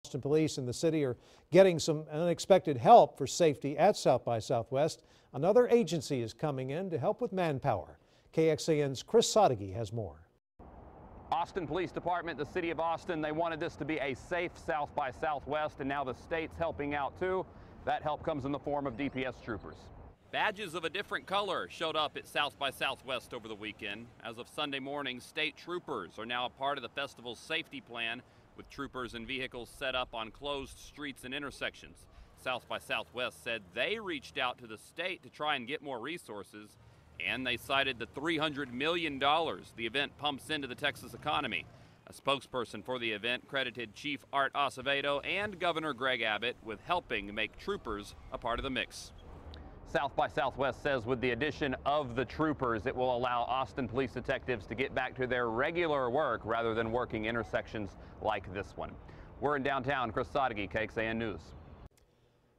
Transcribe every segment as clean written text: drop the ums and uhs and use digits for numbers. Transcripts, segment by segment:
Austin police and the city are getting some unexpected help for safety at South by Southwest. Another agency is coming in to help with manpower. KXAN's Chris Sadeghi has more. Austin Police Department, the city of Austin, they wanted this to be a safe South by Southwest, and now the state's helping out too. That help comes in the form of DPS troopers. Badges of a different color showed up at South by Southwest over the weekend. As of Sunday morning, state troopers are now a part of the festival's safety plan, with troopers and vehicles set up on closed streets and intersections. South by Southwest said they reached out to the state to try and get more resources, and they cited the $300 million the event pumps into the Texas economy. A spokesperson for the event credited Chief Art Acevedo and Governor Greg Abbott with helping make troopers a part of the mix. South by Southwest says with the addition of the troopers, it will allow Austin police detectives to get back to their regular work rather than working intersections like this one. We're in downtown. Chris Sadeghi, KXAN News.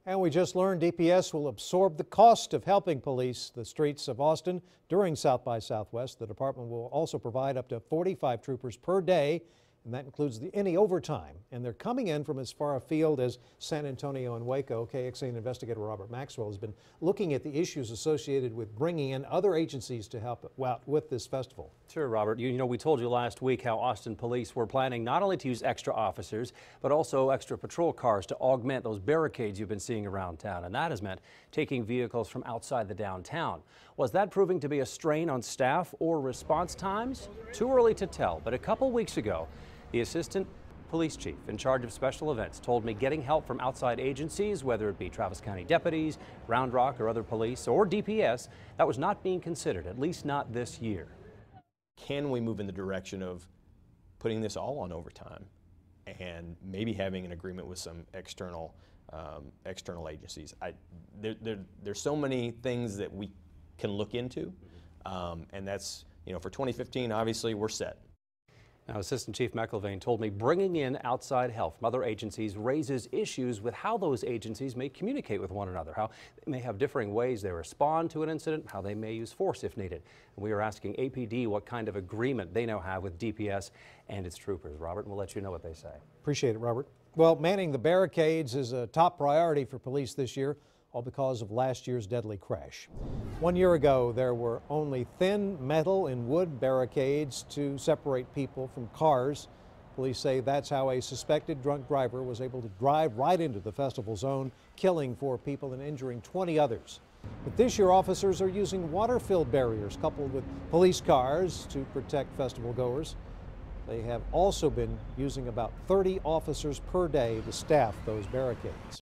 And we just learned DPS will absorb the cost of helping police the streets of Austin during South by Southwest. The department will also provide up to 45 troopers per day, and that includes any overtime. And they're coming in from as far afield as San Antonio and Waco. KXAN investigator Robert Maxwell has been looking at the issues associated with bringing in other agencies to help out with this festival. Sure, Robert. You know, we told you last week how Austin police were planning not only to use extra officers, but also extra patrol cars to augment those barricades you've been seeing around town. And that has meant taking vehicles from outside the downtown. Was that proving to be a strain on staff or response times? Too early to tell, but a couple weeks ago, the assistant police chief in charge of special events told me getting help from outside agencies, whether it be Travis County deputies, Round Rock or other police, or DPS, that was not being considered, at least not this year. Can we move in the direction of putting this all on overtime and maybe having an agreement with some external agencies? There's so many things that we can look into, and that's, you know, for 2015, obviously we're set. Now, Assistant Chief McIlvaine told me bringing in outside help from other agencies raises issues with how those agencies may communicate with one another, how they may have differing ways they respond to an incident, how they may use force if needed. And we are asking APD what kind of agreement they now have with DPS and its troopers. Robert, we'll let you know what they say. Appreciate it, Robert. Well, manning the barricades is a top priority for police this year, all because of last year's deadly crash. 1 year ago, there were only thin metal and wood barricades to separate people from cars. Police say that's how a suspected drunk driver was able to drive right into the festival zone, killing 4 people and injuring 20 others. But this year, officers are using water-filled barriers coupled with police cars to protect festival goers. They have also been using about 30 officers per day to staff those barricades.